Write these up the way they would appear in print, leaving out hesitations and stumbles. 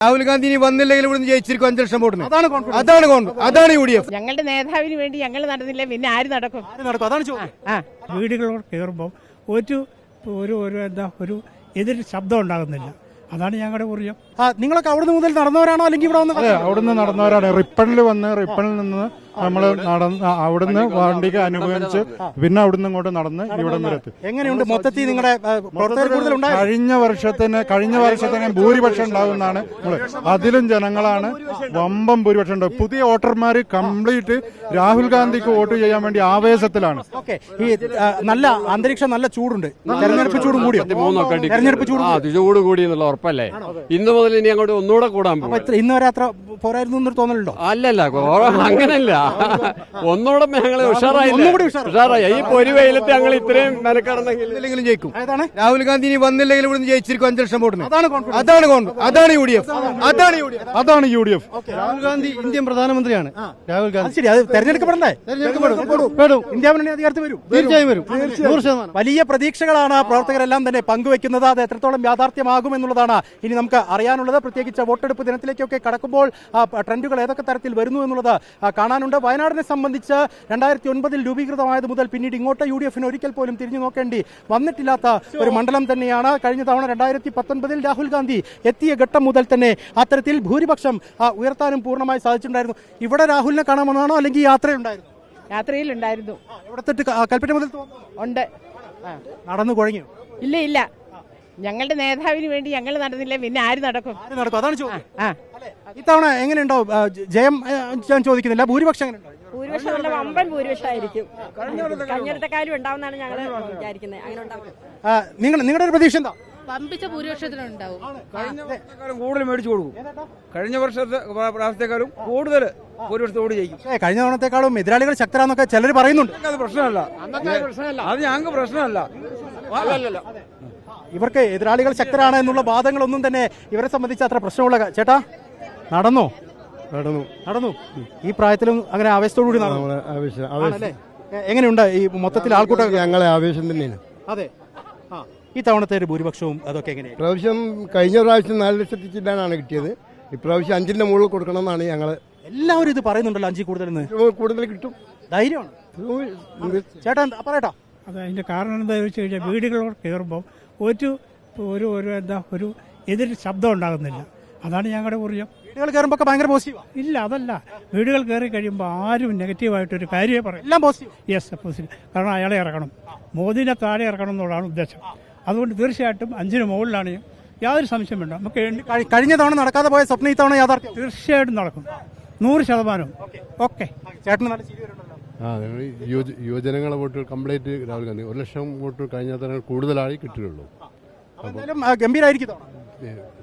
രാഹുൽ ഗാന്ധി ഇനി വന്നില്ലെങ്കിൽ ഇവിടുന്ന് ജയിച്ചിരിക്കും 5 ലക്ഷം വോട്ടിന്. അതാണ് UDF. ഞങ്ങളുടെ നേതാവിന് വേണ്ടി ഞങ്ങൾ നടന്നില്ല, പിന്നെ ആര് നടക്കും? അതാണ് ചോദ്യം. വീടുകളോട് കയറുമ്പോൾ ഒരു എതിർ ശബ്ദം ഉണ്ടാകുന്നില്ല. അതാണ് ഞങ്ങളുടെ ഊർജ്ജം. നിങ്ങളൊക്കെ അവിടുന്ന് മുതൽ നടന്നവരാണോ അല്ലെങ്കിൽ ഇവിടെ വന്ന്? അവിടുന്ന് നടന്നവരാണ്. റിപ്പണിൽ നിന്ന് നമ്മൾ അവിടുന്ന് വണ്ടിക്ക് അനുഭവിച്ച് പിന്നെ അവിടുന്ന് ഇങ്ങോട്ട് നടന്ന് ഇവിടെ വരെ എത്തി. എങ്ങനെയുണ്ട് മൊത്തത്തിൽ നിങ്ങളുടെ കഴിഞ്ഞ വർഷത്തിന് ഭൂരിപക്ഷം ഉണ്ടാകുന്നതാണ് അതിലും ജനങ്ങളാണ് വമ്പം ഭൂരിപക്ഷം ഉണ്ടാവും. പുതിയ വോട്ടർമാര് കംപ്ലീറ്റ് രാഹുൽ ഗാന്ധിക്ക് വോട്ട് ചെയ്യാൻ വേണ്ടി ആവേശത്തിലാണ്. ഈ നല്ല അന്തരീക്ഷം, നല്ല ചൂടുണ്ട്. തെരഞ്ഞെടുപ്പ് ചൂടും കൂടിയോ? തെരഞ്ഞെടുപ്പ് ചൂട് കൂടി എന്നുള്ള ഉറപ്പല്ലേ? ഇന്ന് മുതൽ ഇനി അങ്ങോട്ട് ഒന്നുകൂടെ കൂടാൻ പോകും. ഇന്ന് വരെ അത്ര പോരായിരുന്നു എന്നൊരു തോന്നലുണ്ടോ? അല്ലല്ല, അങ്ങനല്ല, ഒന്നുകൂടെ ഞങ്ങൾ ഉഷാറായി. ഈ പൊരി വെയിലത്ത് ഞങ്ങൾ ഇത്രയും മെനക്കെടുന്നെങ്കിലും ജയിക്കും. രാഹുൽ ഗാന്ധി ഇനി വന്നില്ലെങ്കിൽ ഇവിടുന്ന് ജയിച്ചിരിക്കും 5 ലക്ഷം വോട്ടിന്. അതാണ് UDF. രാഹുൽ ഗാന്ധി ഇന്ത്യൻ പ്രധാനമന്ത്രിയാണ്. രാഹുൽ ഗാന്ധി ശരി, അത് തെരഞ്ഞെടുക്കപ്പെടണ്ടേ? ഇന്ത്യ മുന്നണി അധികാരത്തിൽ വരും. തീർച്ചയായും വരും. 100%. വലിയ പ്രതീക്ഷകളാണ് പ്രവർത്തകരെല്ലാം തന്നെ പങ്കുവെക്കുന്നത്. അത് എത്രത്തോളം യാഥാർത്ഥ്യമാകും എന്നുള്ളതാണ് ഇനി നമുക്ക് അറിയാനുള്ളത്. പ്രത്യേകിച്ച് വോട്ടെടുപ്പ് ദിനത്തിലേക്കൊക്കെ കടക്കുമ്പോൾ ട്രെൻഡുകൾ ഏതൊക്കെ തരത്തിൽ വരുന്നു എന്നുള്ളത് കാണാനുണ്ട്. വയനാടിനെ സംബന്ധിച്ച് 2009 രൂപീകൃതമായത് മുതൽ പിന്നീട് ഇങ്ങോട്ട് UDF ഒരിക്കൽ പോലും തിരിഞ്ഞു നോക്കേണ്ടി വന്നിട്ടില്ലാത്ത ഒരു മണ്ഡലം തന്നെയാണ്. കഴിഞ്ഞ തവണ 2019 രാഹുൽ ഗാന്ധി എത്തിയ ഘട്ടം മുതൽ തന്നെ അത്തരത്തിൽ ഭൂരിപക്ഷം ഉയർത്താനും പൂർണ്ണമായി സാധിച്ചിട്ടുണ്ടായിരുന്നു. ഇവിടെ രാഹുലിനെ കാണാമെന്നാണോ അല്ലെങ്കിൽ യാത്രയുണ്ടായിരുന്നു? യാത്രയിലുണ്ടായിരുന്നു. ഇവിടത്തെ കൽപ്പറ്റ മുതൽ ഉണ്ട്. നടന്നു കുഴങ്ങിയോ? ഇല്ല, ഞങ്ങളുടെ നേതാവിന് വേണ്ടി ഞങ്ങൾ നടന്നില്ല, പിന്നെ ആര് നടക്കും? അതാണ് ചോദ്യം. ഇത്തവണ എങ്ങനെയുണ്ടോ ജയം? ഞാൻ ചോദിക്കുന്നില്ല, ഭൂരിപക്ഷം എങ്ങനെയുണ്ടോ? ഭൂരിപക്ഷം നല്ല വമ്പൻ ഭൂരിപക്ഷമായിരിക്കും. കഴിഞ്ഞിടത്തെക്കാളും ഉണ്ടാവുന്നതാണ് ഞങ്ങൾ വിചാരിക്കുന്നത്. അങ്ങനെ നിങ്ങളുടെ ഒരു പ്രതീക്ഷ എന്താ? പമ്പിച്ച ഭൂരിപക്ഷത്തിനുണ്ടാവും. കൂടുതൽ മേടിച്ചു കൊടുക്കും. കഴിഞ്ഞ പ്രാവശ്യത്തെക്കാളും കൂടുതൽ ഭൂരിപക്ഷത്തോട് ജയിക്കും. കഴിഞ്ഞ തവണത്തെക്കാളും എതിരാളികൾ ശക്തരാന്നൊക്കെ ചിലർ പറയുന്നുണ്ട്. അത് പ്രശ്നമല്ല, അത് ഞങ്ങൾക്ക് പ്രശ്നമല്ല. ഇവർക്ക് എതിരാളികൾ ശക്തരാണ് എന്നുള്ള വാദങ്ങളൊന്നും തന്നെ ഇവരെ സംബന്ധിച്ച് അത്ര പ്രശ്നമുള്ള. ചേട്ടാ, നടന്നു. ഈ പ്രായത്തിലും അങ്ങനെ ആവേശത്തോടുകൂടി എങ്ങനെയുണ്ട് ഈ മൊത്തത്തിൽ ആൾക്കൂട്ടം? ഞങ്ങളെ ആവേശം തന്നെയാണ്. അതെ. ഈ തവണത്തെ ഒരു ഭൂരിപക്ഷവും അതൊക്കെ എങ്ങനെയാണ്? പ്രാവശ്യം കഴിഞ്ഞ പ്രാവശ്യം 4 ലക്ഷത്തി ചില്ലാനാണ് കിട്ടിയത്. ഇപ്രാവശ്യം 5ന്റെ മുകളിൽ കൊടുക്കണം എന്നാണ് ഞങ്ങള്. എല്ലാവരും ഇത് പറയുന്നുണ്ടല്ലോ, 5 കൂടുതൽ കിട്ടും. ധൈര്യമാണ്. ചേട്ടാ പറയട്ടോ. അത് അതിന്റെ കാരണം എന്താ ചോദിച്ചു കഴിഞ്ഞാൽ വീടുകളോട് കയറുമ്പോൾ ഒരു എതിർ ശബ്ദം ഉണ്ടാകുന്നില്ല. അതാണ് ഞങ്ങളുടെ ഊർജ്ജം. വീടുകൾ കയറുമ്പോൾ ഭയങ്കര പോസിറ്റീവാ? ഇല്ല, അതല്ല. വീടുകൾ കയറി കഴിയുമ്പോൾ ആരും നെഗറ്റീവായിട്ടൊരു കാര്യമേ പറയും. എല്ലാം പോസിറ്റീവ്. Yes, positive. കാരണം അയാളെ ഇറക്കണം, മോദിനെ താഴെ ഇറക്കണം എന്നുള്ളതാണ് ഉദ്ദേശം. അതുകൊണ്ട് തീർച്ചയായിട്ടും 5ന് മുകളിലാണ്. യാതൊരു സംശയം വേണ്ട. നമുക്ക് കഴിഞ്ഞ തവണ നടക്കാതെ പോയ സ്വപ്നം ഇത്തവണ യാഥാർത്ഥ്യം തീർച്ചയായിട്ടും നടക്കും. 100%. ഓക്കെ. ചേട്ടന് നല്ല ചിരി വരുന്നുണ്ടല്ലോ. യുവജനങ്ങളെ വോട്ടുകൾ കംപ്ലീറ്റ് രാഹുൽ ഗാന്ധി 1 ലക്ഷം വോട്ട് കഴിഞ്ഞ തവണ കൂടുതലായി കിട്ടുകയുള്ളൂ. ഗംഭീരായിരിക്കും.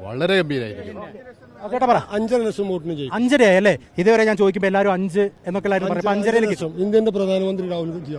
വളരെ ഗംഭീരായിരിക്കും. 5 ലക്ഷം വോട്ടിന് 5 അല്ലേ? ഇതുവരെ ഞാൻ ചോദിക്കുമ്പോൾ എല്ലാവരും 5 എന്നൊക്കെ എല്ലാവരും പറയും. 5 ഇന്ത്യന്റെ പ്രധാനമന്ത്രി രാഹുൽ ഗാന്ധി.